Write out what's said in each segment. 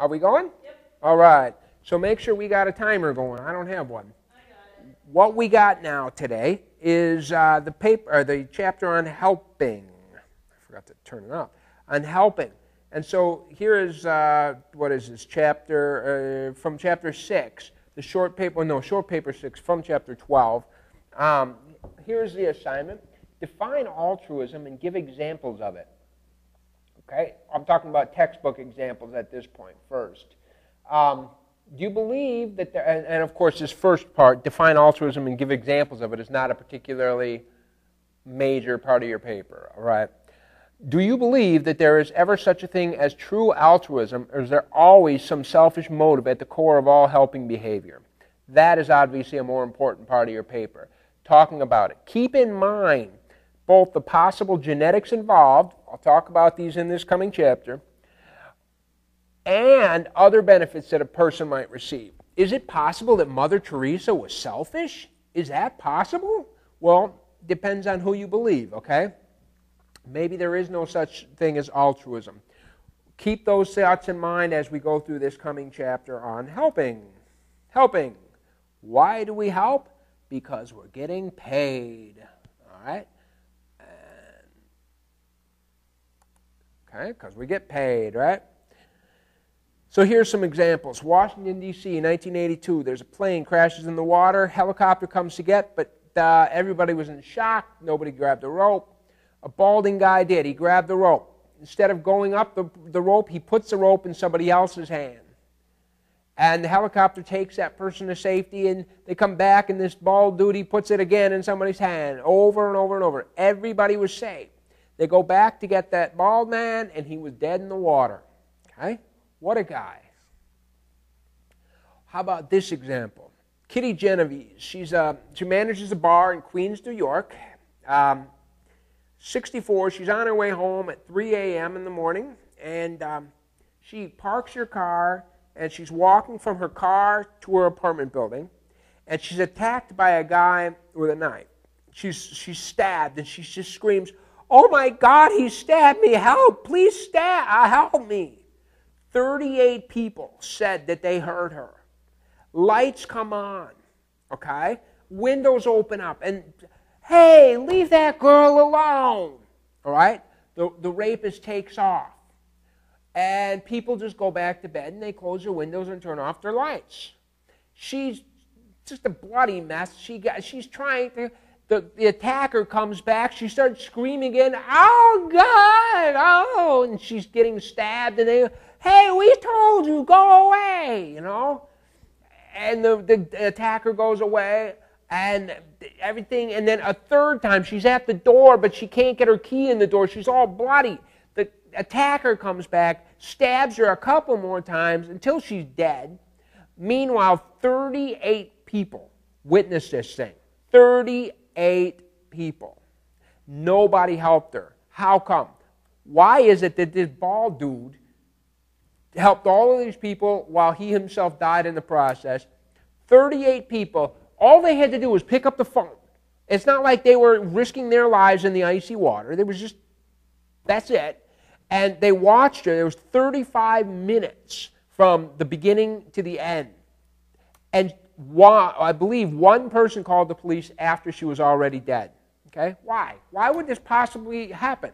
Are we going? Yep. All right. So make sure we got a timer going. I don't have one. I got it. What we got now today is the chapter on helping. I forgot to turn it up. On helping. And so here is, what is this, chapter, from chapter 6, the short paper 6 from chapter 12. Here's the assignment. Define altruism and give examples of it. Okay? I'm talking about textbook examples at this point first. Do you believe that, and of course this first part, define altruism and give examples of it, is not a particularly major part of your paper, all right? Do you believe that there is ever such a thing as true altruism, or is there always some selfish motive at the core of all helping behavior? That is obviously a more important part of your paper, talking about it. Keep in mind both the possible genetics involved, I'll talk about these in this coming chapter, and other benefits that a person might receive. Is it possible that Mother Teresa was selfish? Is that possible? Well, depends on who you believe, okay? Maybe there is no such thing as altruism. Keep those thoughts in mind as we go through this coming chapter on helping. Helping. Why do we help? Because we're getting paid. All right? Okay, because we get paid, right? So here's some examples. Washington, D.C., 1982. There's a plane crashes in the water. Helicopter comes to get, but everybody was in shock. Nobody grabbed the rope. A balding guy did. He grabbed the rope. Instead of going up the rope, he puts the rope in somebody else's hand. And the helicopter takes that person to safety, and they come back, and this bald dude, he puts it again in somebody's hand, over and over and over. Everybody was safe. They go back to get that bald man, and he was dead in the water. Okay? What a guy. How about this example? Kitty Genovese. She manages a bar in Queens, New York. 64, she's on her way home at 3 a.m. in the morning, and she parks her car, and she's walking from her car to her apartment building, and she's attacked by a guy with a knife. She's stabbed, and she just screams, "Oh my God, he stabbed me, help, please help me." 38 people said that they heard her. Lights come on, okay? Windows open up, and hey, leave that girl alone, all right? The rapist takes off, and people just go back to bed, and they close their windows and turn off their lights. She's just a bloody mess. She's trying to, the attacker comes back, she starts screaming again, "Oh, God, oh," and she's getting stabbed, and they, "Hey, we told you, go away," you know? And the attacker goes away, and everything, and then a third time she's at the door, but she can't get her key in the door. She's all bloody. The attacker comes back, stabs her a couple more times until she's dead. Meanwhile, 38 people witnessed this thing. 38 people. Nobody helped her. How come? Why is it that this bald dude helped all of these people while he himself died in the process? 38 people. All they had to do was pick up the phone. It's not like they were risking their lives in the icy water. They was just, that's it. And they watched her. There was 35 minutes from the beginning to the end. And I believe one person called the police after she was already dead. Okay? Why? Why would this possibly happen?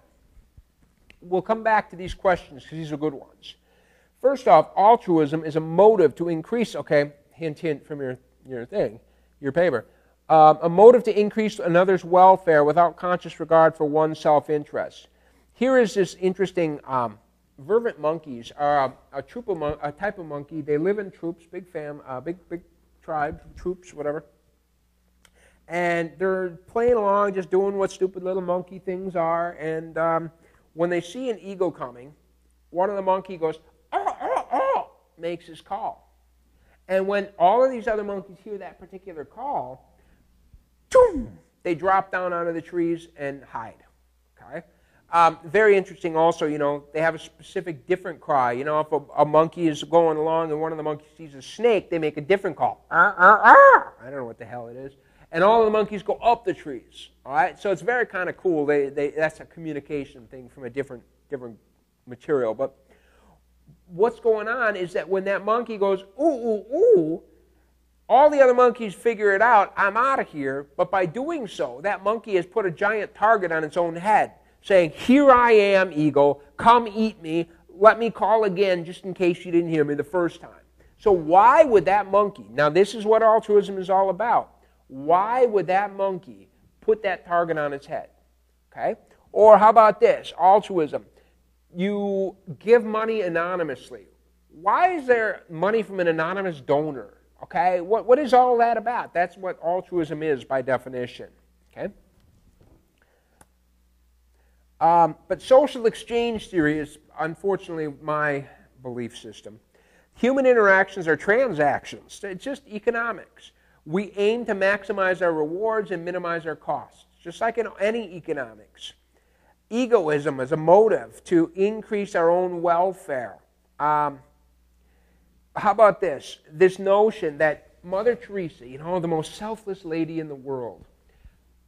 We'll come back to these questions because these are good ones. First off, altruism is a motive to increase, okay, hint, hint from your thing, your paper, a motive to increase another's welfare without conscious regard for one's self-interest. Here is this interesting, vervet monkeys are a type of monkey. They live in troops, big tribe, troops, whatever. And they're playing along, just doing what stupid little monkey things are. And when they see an eagle coming, one of the monkey goes, "Oh, oh, oh," makes his call. And when all of these other monkeys hear that particular call, boom, they drop down onto the trees and hide. Okay? Very interesting also, you know, they have a specific different cry. You know, if a monkey is going along and one of the monkeys sees a snake, they make a different call. I don't know what the hell it is. And all of the monkeys go up the trees. All right? So it's very kind of cool. That's a communication thing from a different material. But what's going on is that when that monkey goes, ooh, ooh, ooh, all the other monkeys figure it out, I'm out of here, but by doing so, that monkey has put a giant target on its own head, saying, here I am, eagle, come eat me, let me call again just in case you didn't hear me the first time. So why would that monkey, now this is what altruism is all about, why would that monkey put that target on its head? Okay? Or how about this, altruism? You give money anonymously. Why is there money from an anonymous donor? Okay, what is all that about? That's what altruism is by definition. Okay, but social exchange theory is unfortunately my belief system. Human interactions are transactions. It's just economics. We aim to maximize our rewards and minimize our costs, just like in any economics. Egoism is a motive to increase our own welfare. How about this? This notion that Mother Teresa, the most selfless lady in the world,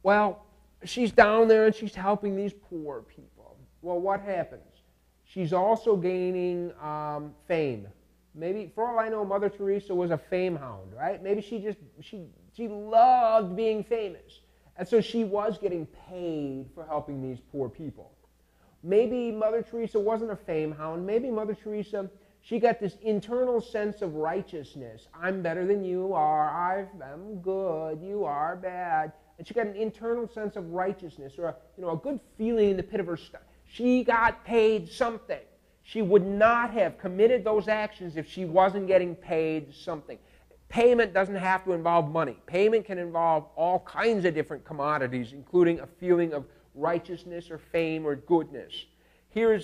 well, she's down there and she's helping these poor people. Well, what happens? She's also gaining fame. Maybe, for all I know, Mother Teresa was a fame hound, right? Maybe she loved being famous. And so she was getting paid for helping these poor people. Maybe Mother Teresa wasn't a fame hound. Maybe Mother Teresa, she got this internal sense of righteousness. I'm better than you are. I'm good. You are bad. And she got an internal sense of righteousness, or a good feeling in the pit of her stomach. She got paid something. She would not have committed those actions if she wasn't getting paid something. Payment doesn't have to involve money. Payment can involve all kinds of different commodities, including a feeling of righteousness or fame or goodness. Here.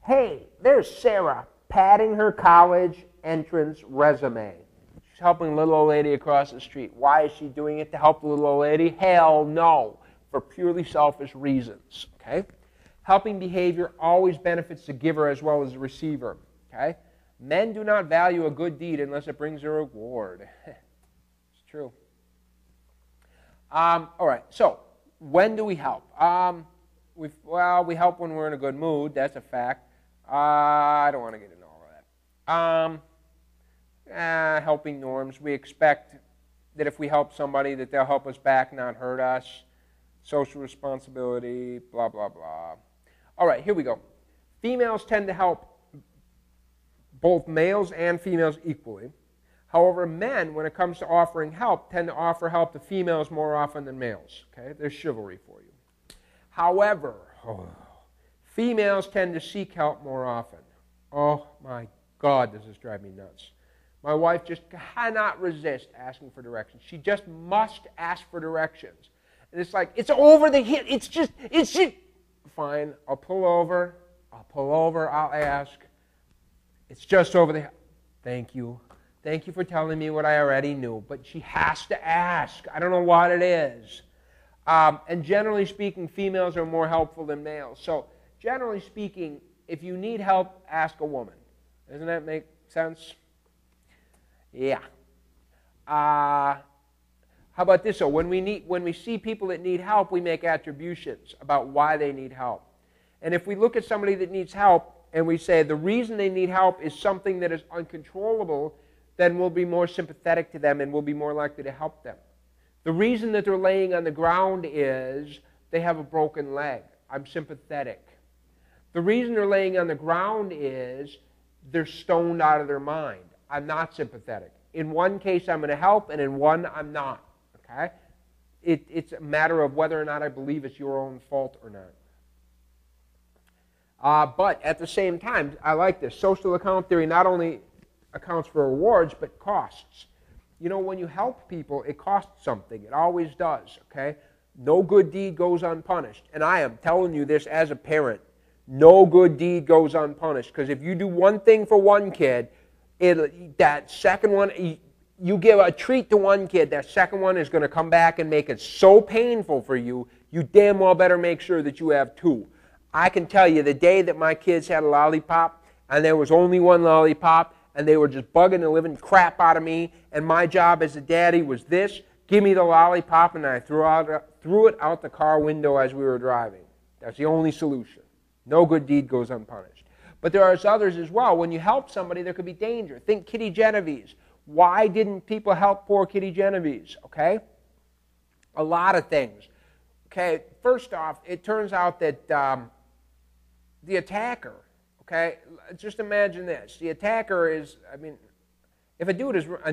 Hey, there's Sarah padding her college entrance resume. She's helping a little old lady across the street. Why is she doing it? To help the little old lady? Hell no. For purely selfish reasons. Okay? Helping behavior always benefits the giver as well as the receiver. Okay? Men do not value a good deed unless it brings a reward. It's true. All right, so when do we help? We help when we're in a good mood. That's a fact. I don't want to get into all of that. Helping norms. We expect that if we help somebody that they'll help us back, not hurt us. Social responsibility, blah, blah, blah. All right, here we go. Females tend to help both males and females equally. However, men, when it comes to offering help, tend to offer help to females more often than males. Okay, there's chivalry for you. However, females tend to seek help more often. Oh my God, does this drive me nuts. My wife just cannot resist asking for directions. She just must ask for directions. And it's like, it's over the hill. It's just. Fine, I'll pull over, I'll ask. It's just over the hill. Thank you. Thank you for telling me what I already knew. But she has to ask. I don't know what it is. And generally speaking, females are more helpful than males. So generally speaking, if you need help, ask a woman. Doesn't that make sense? Yeah. How about this? So when we see people that need help, we make attributions about why they need help. And if we look at somebody that needs help and we say the reason they need help is something that is uncontrollable, then we'll be more sympathetic to them and we'll be more likely to help them. The reason that they're laying on the ground is they have a broken leg. I'm sympathetic. The reason they're laying on the ground is they're stoned out of their mind. I'm not sympathetic. In one case, I'm going to help, and in one, I'm not. Okay? It's a matter of whether or not I believe it's your own fault or not. But at the same time, I like this. Social account theory not only accounts for rewards, but costs. You know, when you help people, it costs something. It always does, okay? No good deed goes unpunished. And I am telling you this as a parent. No good deed goes unpunished. Because if you do one thing for one kid, that second one, you give a treat to one kid, that second one is going to come back and make it so painful for you, you damn well better make sure that you have two. I can tell you the day that my kids had a lollipop, and there was only one lollipop, and they were just bugging the living crap out of me, and my job as a daddy was this: give me the lollipop, and I threw it out the car window as we were driving. That's the only solution. No good deed goes unpunished. But there are others as well. When you help somebody, there could be danger. Think Kitty Genovese. Why didn't people help poor Kitty Genovese? Okay? A lot of things. Okay, first off, it turns out that the attacker, okay, just imagine this. The attacker is, I mean, if a dude is a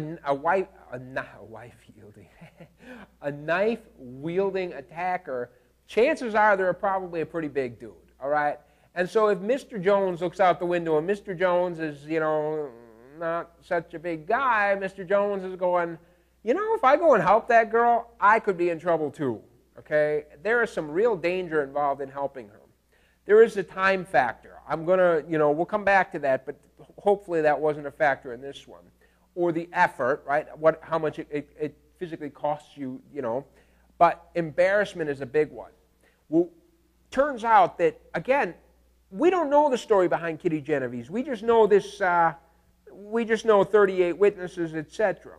knife-wielding attacker, chances are they're probably a pretty big dude, all right? And so if Mr. Jones looks out the window and Mr. Jones is, you know, not such a big guy, Mr. Jones is going, you know, if I go and help that girl, I could be in trouble too, okay? There is some real danger involved in helping her. There is a time factor. I'm going to, you know, we'll come back to that, but hopefully that wasn't a factor in this one. Or the effort, right? How much it physically costs you, you know. But embarrassment is a big one. Well, turns out that, again, we don't know the story behind Kitty Genovese. We just know this, we just know 38 witnesses, etc.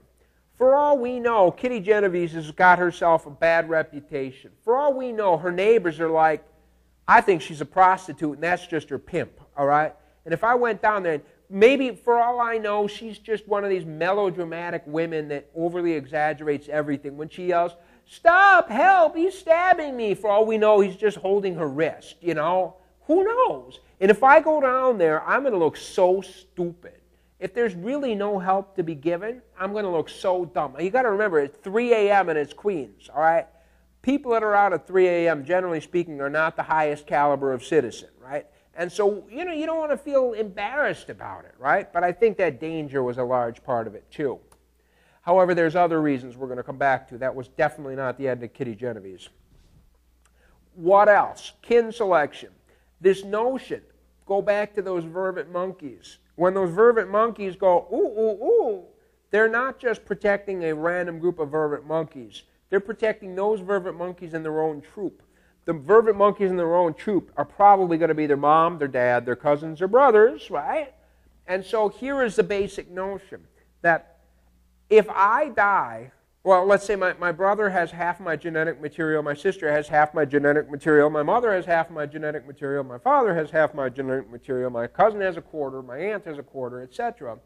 For all we know, Kitty Genovese has got herself a bad reputation. For all we know, her neighbors are like, I think she's a prostitute, and that's just her pimp, all right? And if I went down there, maybe, for all I know, she's just one of these melodramatic women that overly exaggerates everything. When she yells, "Stop, help, he's stabbing me," for all we know, he's just holding her wrist, you know? Who knows? And if I go down there, I'm going to look so stupid. If there's really no help to be given, I'm going to look so dumb. Now, you got to remember, it's 3 a.m. and it's Queens, all right? People that are out at 3 a.m., generally speaking, are not the highest caliber of citizen, right? And so, you know, you don't want to feel embarrassed about it, right? But I think that danger was a large part of it, too. However, there's other reasons we're going to come back to. That was definitely not the end of Kitty Genovese. What else? Kin selection. This notion, go back to those vervet monkeys. When those vervet monkeys go, ooh, ooh, ooh, they're not just protecting a random group of vervet monkeys. They're protecting those vervet monkeys in their own troop. The vervet monkeys in their own troop are probably going to be their mom, their dad, their cousins, or brothers, right? And so here is the basic notion that if I die, well, let's say my brother has half my genetic material, my sister has half my genetic material, my mother has half my genetic material, my father has half my genetic material, my cousin has a quarter, my aunt has a quarter, etc.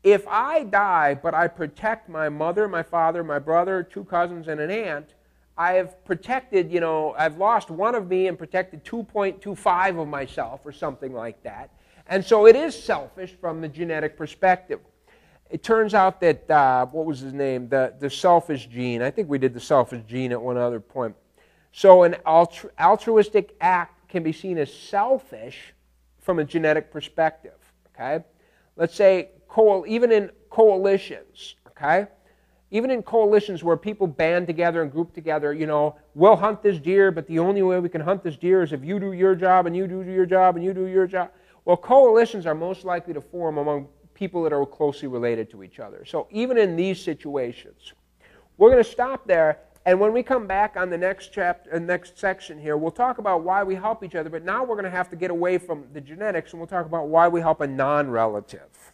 If I die, but I protect my mother, my father, my brother, 2 cousins, and an aunt, I have protected, you know, I've lost one of me and protected 2.25 of myself or something like that. And so it is selfish from the genetic perspective. It turns out that, what was his name, the selfish gene, I think we did the selfish gene at one other point. So an altruistic act can be seen as selfish from a genetic perspective, okay? Let's say, even in coalitions, okay? Even in coalitions where people band together and group together, you know, we'll hunt this deer, but the only way we can hunt this deer is if you do your job and you do your job and you do your job. Well, coalitions are most likely to form among people that are closely related to each other. So even in these situations, we're going to stop there, and when we come back on the next chapter, next section here, we'll talk about why we help each other, but now we're going to have to get away from the genetics, and we'll talk about why we help a non-relative.